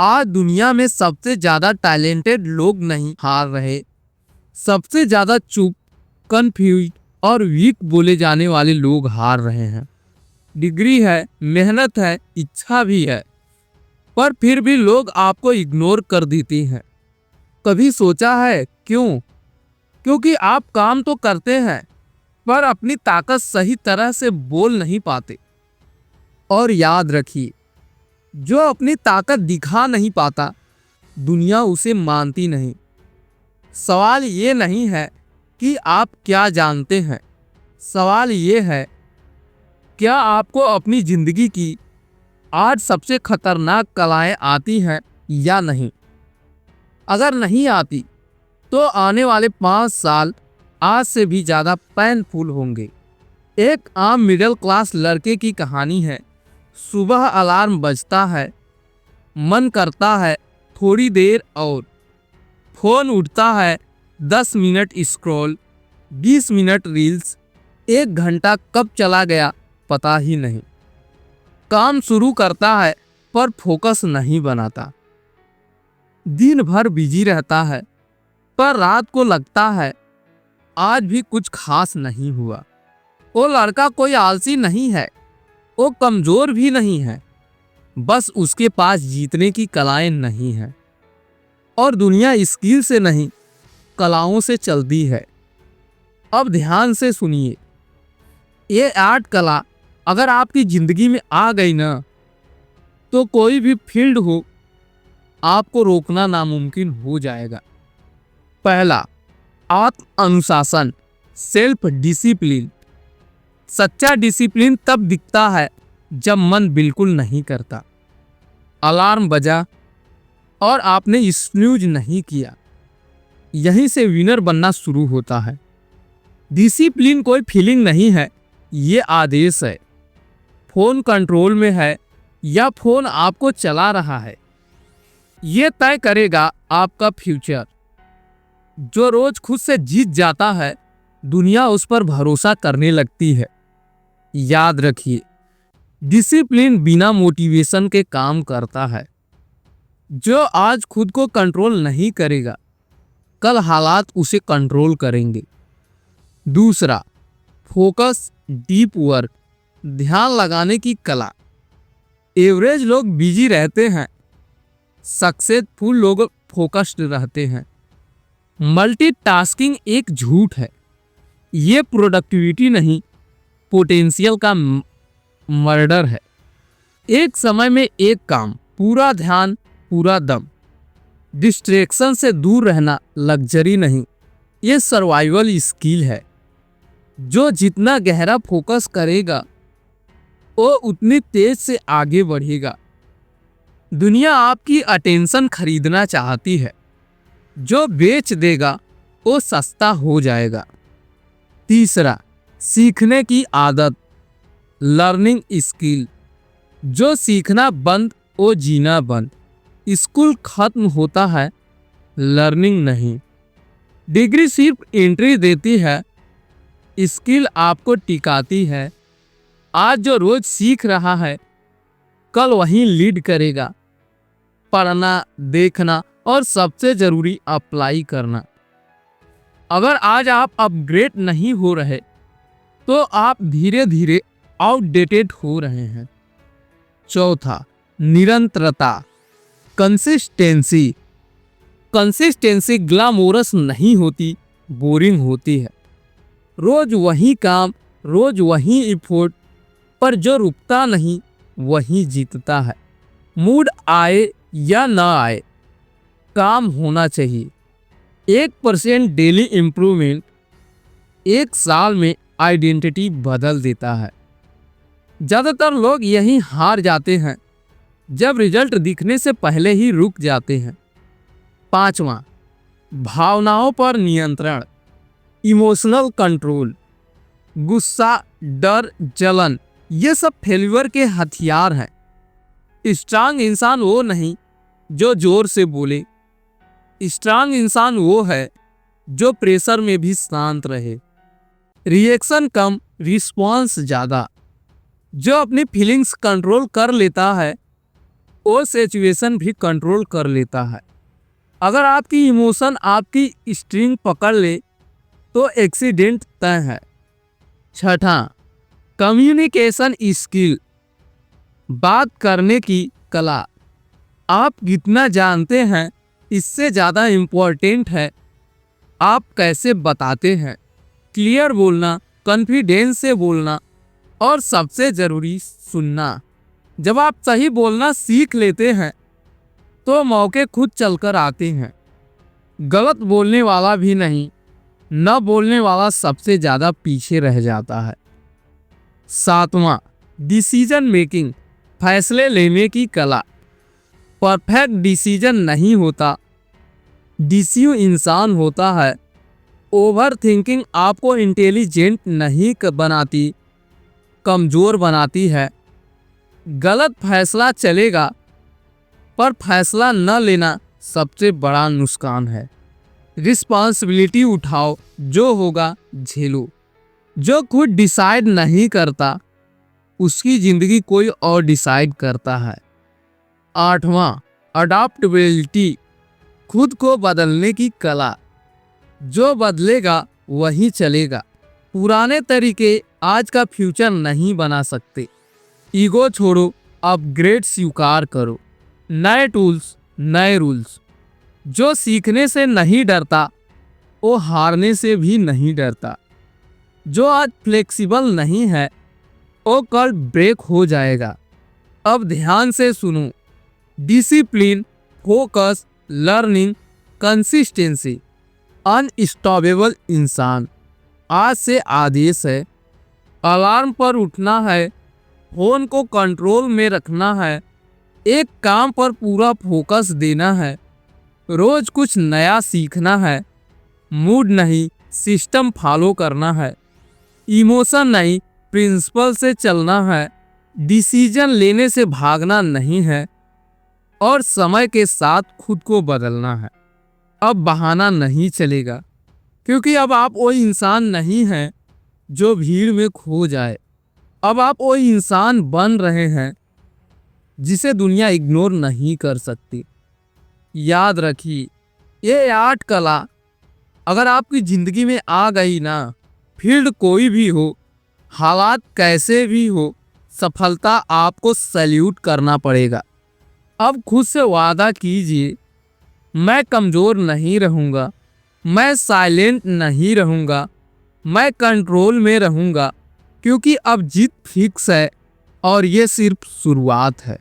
आज दुनिया में सबसे ज्यादा टैलेंटेड लोग नहीं हार रहे, सबसे ज्यादा चुप, कंफ्यूज और वीक बोले जाने वाले लोग हार रहे हैं। डिग्री है, मेहनत है, इच्छा भी है, पर फिर भी लोग आपको इग्नोर कर देते हैं। कभी सोचा है क्यों? क्योंकि आप काम तो करते हैं पर अपनी ताकत सही तरह से बोल नहीं पाते। और याद रखिए, जो अपनी ताकत दिखा नहीं पाता, दुनिया उसे मानती नहीं। सवाल ये नहीं है कि आप क्या जानते हैं, सवाल ये है क्या आपको अपनी जिंदगी की आज सबसे खतरनाक कलाएं आती हैं या नहीं। अगर नहीं आती तो आने वाले 5 साल आज से भी ज्यादा पेनफुल होंगे। एक आम मिडिल क्लास लड़के की कहानी है। सुबह अलार्म बजता है, मन करता है थोड़ी देर और, फोन उठता है, 10 मिनट स्क्रॉल, 20 मिनट रील्स, 1 घंटा कब चला गया पता ही नहीं। काम शुरू करता है पर फोकस नहीं बनाता। दिन भर बिजी रहता है पर रात को लगता है आज भी कुछ खास नहीं हुआ। वो लड़का कोई आलसी नहीं है, वो कमजोर भी नहीं है, बस उसके पास जीतने की कलाएं नहीं है। और दुनिया स्किल से नहीं, कलाओं से चलती है। अब ध्यान से सुनिए, ये 8 कला अगर आपकी जिंदगी में आ गई ना, तो कोई भी फील्ड हो, आपको रोकना नामुमकिन हो जाएगा। पहला, आत्म अनुशासन, सेल्फ डिसिप्लिन। सच्चा डिसिप्लिन तब दिखता है जब मन बिल्कुल नहीं करता। अलार्म बजा और आपने स्नूज नहीं किया, यहीं से विनर बनना शुरू होता है। डिसिप्लिन कोई फीलिंग नहीं है, ये आदेश है। फोन कंट्रोल में है या फोन आपको चला रहा है, ये तय करेगा आपका फ्यूचर। जो रोज खुद से जीत जाता है, दुनिया उस पर भरोसा करने लगती है। याद रखिए, डिसिप्लिन बिना मोटिवेशन के काम करता है। जो आज खुद को कंट्रोल नहीं करेगा, कल हालात उसे कंट्रोल करेंगे। दूसरा, फोकस, डीप वर्क, ध्यान लगाने की कला। एवरेज लोग बिजी रहते हैं, सक्सेसफुल लोग फोकस्ड रहते हैं। मल्टीटास्किंग एक झूठ है, ये प्रोडक्टिविटी नहीं, पोटेंशियल का मर्डर है। एक समय में एक काम, पूरा ध्यान, पूरा दम। डिस्ट्रैक्शन से दूर रहना लग्जरी नहीं, ये सर्वाइवल स्किल है। जो जितना गहरा फोकस करेगा, वो उतनी तेज से आगे बढ़ेगा। दुनिया आपकी अटेंशन खरीदना चाहती है, जो बेच देगा वो सस्ता हो जाएगा। तीसरा, सीखने की आदत, लर्निंग स्किल। जो सीखना बंद, वो जीना बंद। स्कूल खत्म होता है, लर्निंग नहीं। डिग्री सिर्फ एंट्री देती है, स्किल आपको टिकाती है। आज जो रोज सीख रहा है, कल वहीं लीड करेगा। पढ़ना, देखना और सबसे जरूरी अप्लाई करना। अगर आज आप अपग्रेड नहीं हो रहे, तो आप धीरे धीरे आउटडेटेड हो रहे हैं। चौथा, निरंतरता, कंसिस्टेंसी। कंसिस्टेंसी ग्लैमरस नहीं होती, बोरिंग होती है। रोज वही काम, रोज वही एफर्ट, पर जो रुकता नहीं वही जीतता है। मूड आए या ना आए, काम होना चाहिए। 1% डेली इम्प्रूवमेंट 1 साल में आइडेंटिटी बदल देता है। ज़्यादातर लोग यहीं हार जाते हैं, जब रिजल्ट दिखने से पहले ही रुक जाते हैं। 5वां, भावनाओं पर नियंत्रण, इमोशनल कंट्रोल। गुस्सा, डर, जलन, ये सब फेल्यूर के हथियार हैं। स्ट्रांग इंसान वो नहीं जो जोर से बोले, स्ट्रांग इंसान वो है जो प्रेशर में भी शांत रहे। रिएक्शन कम, रिस्पॉन्स ज्यादा। जो अपनी फीलिंग्स कंट्रोल कर लेता है, वो सिचुएशन भी कंट्रोल कर लेता है। अगर आपकी इमोशन आपकी स्ट्रिंग पकड़ ले तो एक्सीडेंट तय है। छठा, कम्युनिकेशन स्किल, बात करने की कला। आप कितना जानते हैं इससे ज़्यादा इम्पोर्टेंट है आप कैसे बताते हैं। क्लियर बोलना, कॉन्फिडेंस से बोलना और सबसे ज़रूरी सुनना। जब आप सही बोलना सीख लेते हैं तो मौके खुद चलकर आते हैं। गलत बोलने वाला भी नहीं, न बोलने वाला सबसे ज़्यादा पीछे रह जाता है। सातवां, डिसीजन मेकिंग, फैसले लेने की कला। परफेक्ट डिसीजन नहीं होता, डिसीव इंसान होता है। ओवर थिंकिंग आपको इंटेलिजेंट नहीं बनाती, कमज़ोर बनाती है। गलत फैसला चलेगा पर फैसला न लेना सबसे बड़ा नुकसान है। रिस्पॉन्सिबिलिटी उठाओ, जो होगा झेलो। जो खुद डिसाइड नहीं करता उसकी ज़िंदगी कोई और डिसाइड करता है। आठवां, अडॉप्टेबिलिटी, खुद को बदलने की कला। जो बदलेगा वही चलेगा। पुराने तरीके आज का फ्यूचर नहीं बना सकते। ईगो छोड़ो, अपग्रेड स्वीकार करो। नए टूल्स, नए रूल्स। जो सीखने से नहीं डरता वो हारने से भी नहीं डरता। जो आज फ्लेक्सिबल नहीं है वो कल ब्रेक हो जाएगा। अब ध्यान से सुनो। Discipline, focus, learning, consistency. Unstoppable इंसान। आज से आदेश है। अलार्म पर उठना है, फोन को कंट्रोल में रखना है, एक काम पर पूरा फोकस देना है, रोज कुछ नया सीखना है, मूड नहीं सिस्टम फॉलो करना है, इमोशन नहीं प्रिंसिपल से चलना है, डिसीजन लेने से भागना नहीं है और समय के साथ खुद को बदलना है। अब बहाना नहीं चलेगा, क्योंकि अब आप वो इंसान नहीं हैं जो भीड़ में खो जाए। अब आप वो इंसान बन रहे हैं जिसे दुनिया इग्नोर नहीं कर सकती। याद रखिए, ये 8 कला अगर आपकी ज़िंदगी में आ गई ना, फील्ड कोई भी हो, हालात कैसे भी हो, सफलता आपको सैल्यूट करना पड़ेगा। अब खुद से वादा कीजिए, मैं कमज़ोर नहीं रहूँगा, मैं साइलेंट नहीं रहूँगा, मैं कंट्रोल में रहूँगा, क्योंकि अब जीत फिक्स है और ये सिर्फ शुरुआत है।